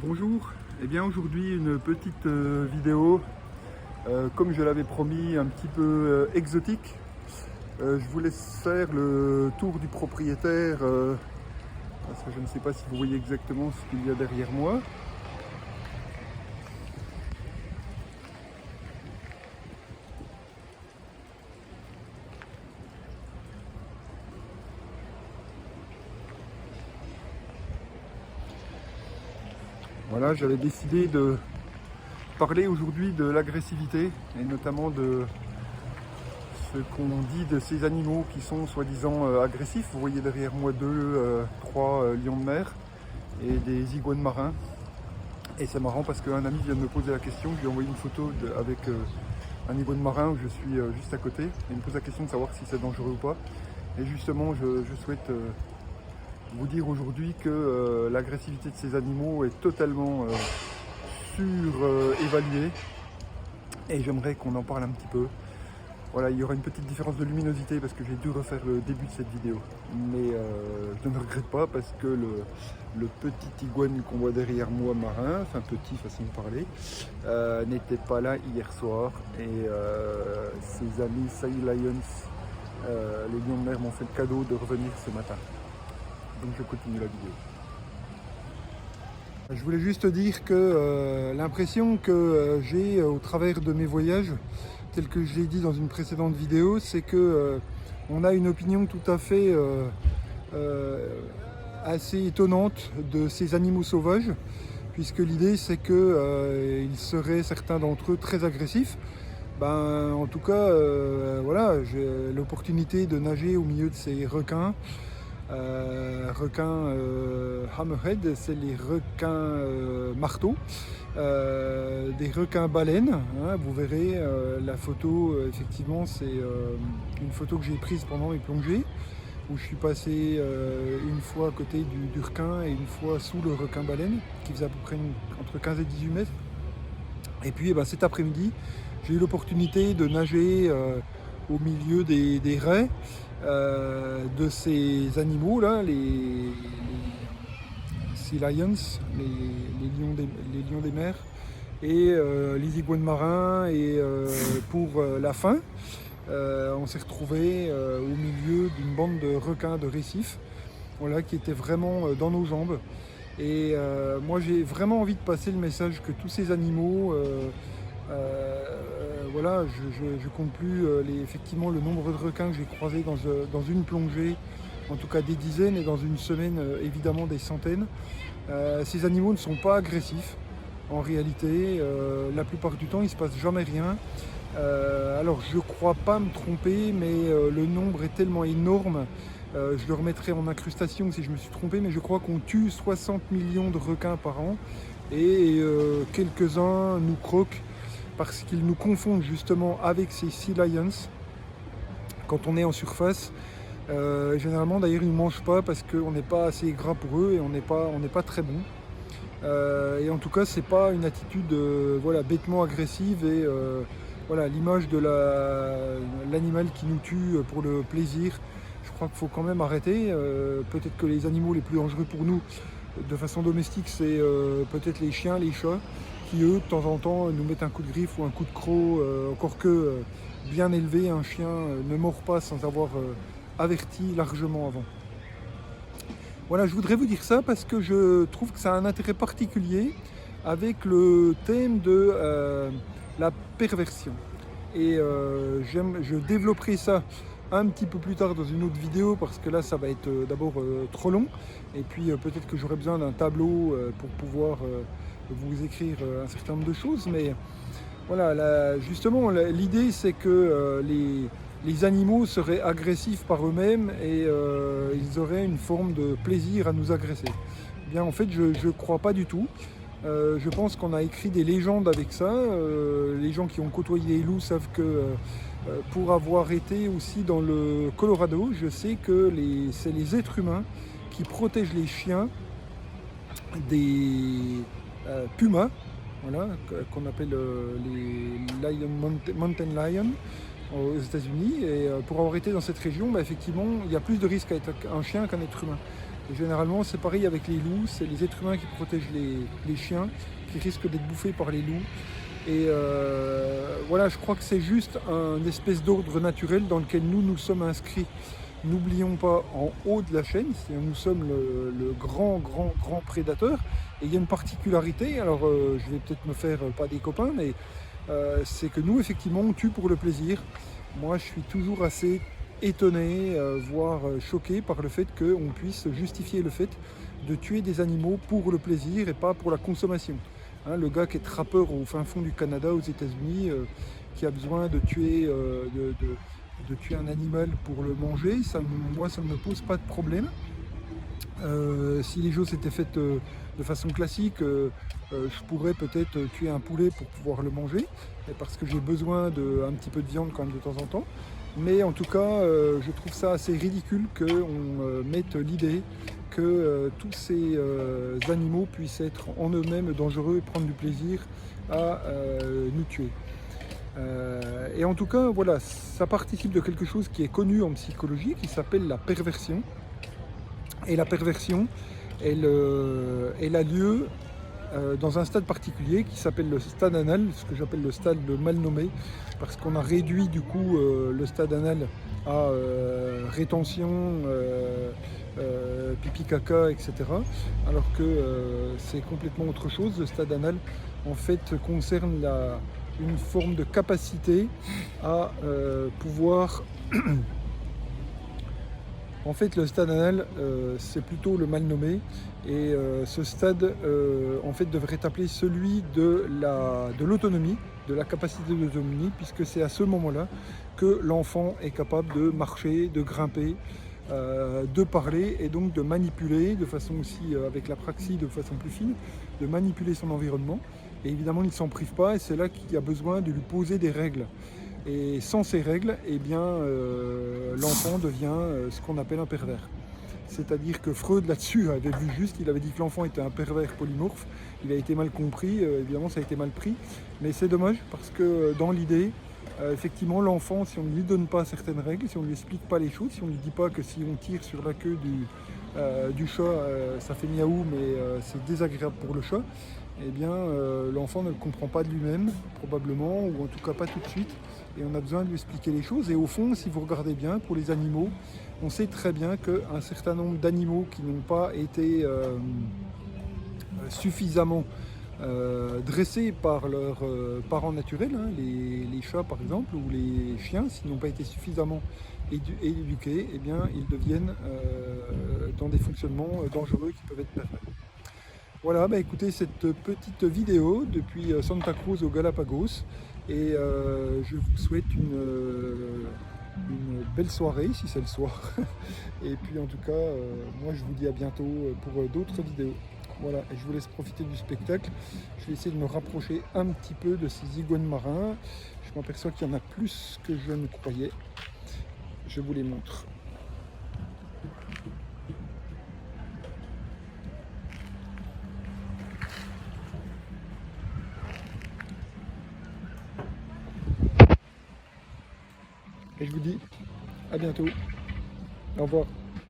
Bonjour, et bien aujourd'hui une petite vidéo, comme je l'avais promis, un petit peu exotique. Je vous laisse faire le tour du propriétaire, parce que je ne sais pas si vous voyez exactement ce qu'il y a derrière moi. Voilà, j'avais décidé de parler aujourd'hui de l'agressivité et notamment de ce qu'on dit de ces animaux qui sont soi-disant agressifs. Vous voyez derrière moi trois lions de mer et des iguanes marins. Et c'est marrant parce qu'un ami vient de me poser la question, je lui ai envoyé une photo avec un iguane marin où je suis juste à côté. Et il me pose la question de savoir si c'est dangereux ou pas. Et justement, je souhaite vous dire aujourd'hui que l'agressivité de ces animaux est totalement surévaluée. Et j'aimerais qu'on en parle un petit peu. Voilà, il y aura une petite différence de luminosité parce que j'ai dû refaire le début de cette vidéo. Mais je ne regrette pas parce que le petit iguane qu'on voit derrière moi marin, enfin petit façon de parler, n'était pas là hier soir. Et ses amis Sea Lions, les lions de mer, m'ont fait le cadeau de revenir ce matin. Donc je continue la vidéo. Je voulais juste dire que l'impression que j'ai au travers de mes voyages, tel que je l'ai dit dans une précédente vidéo, c'est que on a une opinion tout à fait assez étonnante de ces animaux sauvages, puisque l'idée c'est que ils seraient certains d'entre eux très agressifs. En tout cas, voilà, j'ai l'opportunité de nager au milieu de ces requins. Requins hammerhead, c'est les requins marteaux, des requins baleines, hein, vous verrez la photo, effectivement c'est une photo que j'ai prise pendant mes plongées, où je suis passé une fois à côté du requin et une fois sous le requin baleine, qui faisait à peu près entre 15 et 18 mètres. Et puis cet après-midi, j'ai eu l'opportunité de nager au milieu des raies de ces animaux-là, les Sea Lions, les lions des mers, et les iguanes marins. Et pour la fin, on s'est retrouvé au milieu d'une bande de requins de récif, voilà, qui était vraiment dans nos jambes. Et moi j'ai vraiment envie de passer le message que tous ces animaux, voilà, je compte plus effectivement le nombre de requins que j'ai croisés dans une plongée, en tout cas des dizaines, et dans une semaine évidemment des centaines. Ces animaux ne sont pas agressifs en réalité, la plupart du temps il ne se passe jamais rien. Alors je crois pas me tromper, mais le nombre est tellement énorme. Je le remettrai en incrustation si je me suis trompé, mais je crois qu'on tue 60 millions de requins par an, et quelques-uns nous croquent parce qu'ils nous confondent justement avec ces Sea Lions quand on est en surface. Généralement d'ailleurs ils ne mangent pas parce qu'on n'est pas assez gras pour eux et on n'est pas très bon. Et en tout cas c'est pas une attitude voilà, bêtement agressive, et voilà, l'image de l'animal qui nous tue pour le plaisir. Je crois qu'il faut quand même arrêter. Peut-être que les animaux les plus dangereux pour nous de façon domestique, c'est peut-être les chiens, les chats, qui eux de temps en temps nous mettent un coup de griffe ou un coup de croc, encore que bien élevé, un chien ne mord pas sans avoir averti largement avant. Voilà, je voudrais vous dire ça parce que je trouve que ça a un intérêt particulier avec le thème de la perversion. Et je développerai ça un petit peu plus tard dans une autre vidéo, parce que là ça va être d'abord trop long, et puis peut-être que j'aurai besoin d'un tableau pour pouvoir vous écrire un certain nombre de choses. Mais voilà, là, justement l'idée c'est que les animaux seraient agressifs par eux-mêmes, et ils auraient une forme de plaisir à nous agresser. Eh bien en fait je ne crois pas du tout. Je pense qu'on a écrit des légendes avec ça. Les gens qui ont côtoyé les loups savent que pour avoir été aussi dans le Colorado, je sais que c'est les êtres humains qui protègent les chiens des pumas, voilà, qu'on appelle les mountain lions aux États-Unis. Et pour avoir été dans cette région, effectivement, il y a plus de risques à être un chien qu'un être humain. Et généralement, c'est pareil avec les loups, c'est les êtres humains qui protègent les chiens, qui risquent d'être bouffés par les loups. Et voilà, je crois que c'est juste un espèce d'ordre naturel dans lequel nous sommes inscrits. N'oublions pas, en haut de la chaîne, nous sommes le grand prédateur. Et il y a une particularité, alors je vais peut-être me faire pas des copains, mais c'est que nous, effectivement, on tue pour le plaisir. Moi, je suis toujours assez étonné, voire choqué par le fait qu'on puisse justifier le fait de tuer des animaux pour le plaisir et pas pour la consommation. Hein, le gars qui est trappeur au fin fond du Canada, aux États-Unis, qui a besoin de tuer, de tuer un animal pour le manger, moi ça ne me pose pas de problème. Si les choses étaient faites de façon classique, je pourrais peut-être tuer un poulet pour pouvoir le manger, parce que j'ai besoin d'un petit peu de viande quand même de temps en temps. Mais en tout cas, je trouve ça assez ridicule qu'on mette l'idée que tous ces animaux puissent être en eux-mêmes dangereux et prendre du plaisir à nous tuer. Et en tout cas, voilà, ça participe de quelque chose qui est connu en psychologie, qui s'appelle la perversion. Et la perversion, elle a lieu dans un stade particulier qui s'appelle le stade anal, ce que j'appelle le stade mal nommé, parce qu'on a réduit du coup le stade anal à rétention, pipi caca, etc. Alors que c'est complètement autre chose. Le stade anal en fait concerne une forme de capacité à pouvoir... En fait, le stade anal, c'est plutôt le mal nommé, et ce stade, en fait, devrait être appelé celui de l'autonomie, de la capacité d'autonomie, puisque c'est à ce moment-là que l'enfant est capable de marcher, de grimper, de parler, et donc de manipuler, de façon aussi, avec la praxie, de façon plus fine, de manipuler son environnement. Et évidemment, il ne s'en prive pas, et c'est là qu'il y a besoin de lui poser des règles. Et sans ces règles, eh bien, l'enfant devient ce qu'on appelle un pervers. C'est-à-dire que Freud, là-dessus, avait vu juste, il avait dit que l'enfant était un pervers polymorphe. Il a été mal compris, évidemment, ça a été mal pris. Mais c'est dommage, parce que dans l'idée, effectivement, l'enfant, si on ne lui donne pas certaines règles, si on ne lui explique pas les choses, si on ne lui dit pas que si on tire sur la queue du chat, ça fait miaou, mais c'est désagréable pour le chat, eh bien, l'enfant ne le comprend pas de lui-même, probablement, ou en tout cas pas tout de suite. Et on a besoin de lui expliquer les choses. Et au fond, si vous regardez bien, pour les animaux, on sait très bien qu'un certain nombre d'animaux qui n'ont pas été suffisamment dressés par leurs parents naturels, hein, les chats par exemple, ou les chiens, s'ils n'ont pas été suffisamment éduqués, eh bien, ils deviennent dans des fonctionnements dangereux qui peuvent être pervers. Voilà, bah écoutez, cette petite vidéo depuis Santa Cruz aux Galapagos, et je vous souhaite une belle soirée, si c'est le soir. Et puis en tout cas, moi je vous dis à bientôt pour d'autres vidéos. Voilà, et je vous laisse profiter du spectacle. Je vais essayer de me rapprocher un petit peu de ces iguanes marins. Je m'aperçois qu'il y en a plus que je ne croyais. Je vous les montre. Et je vous dis à bientôt. Au revoir.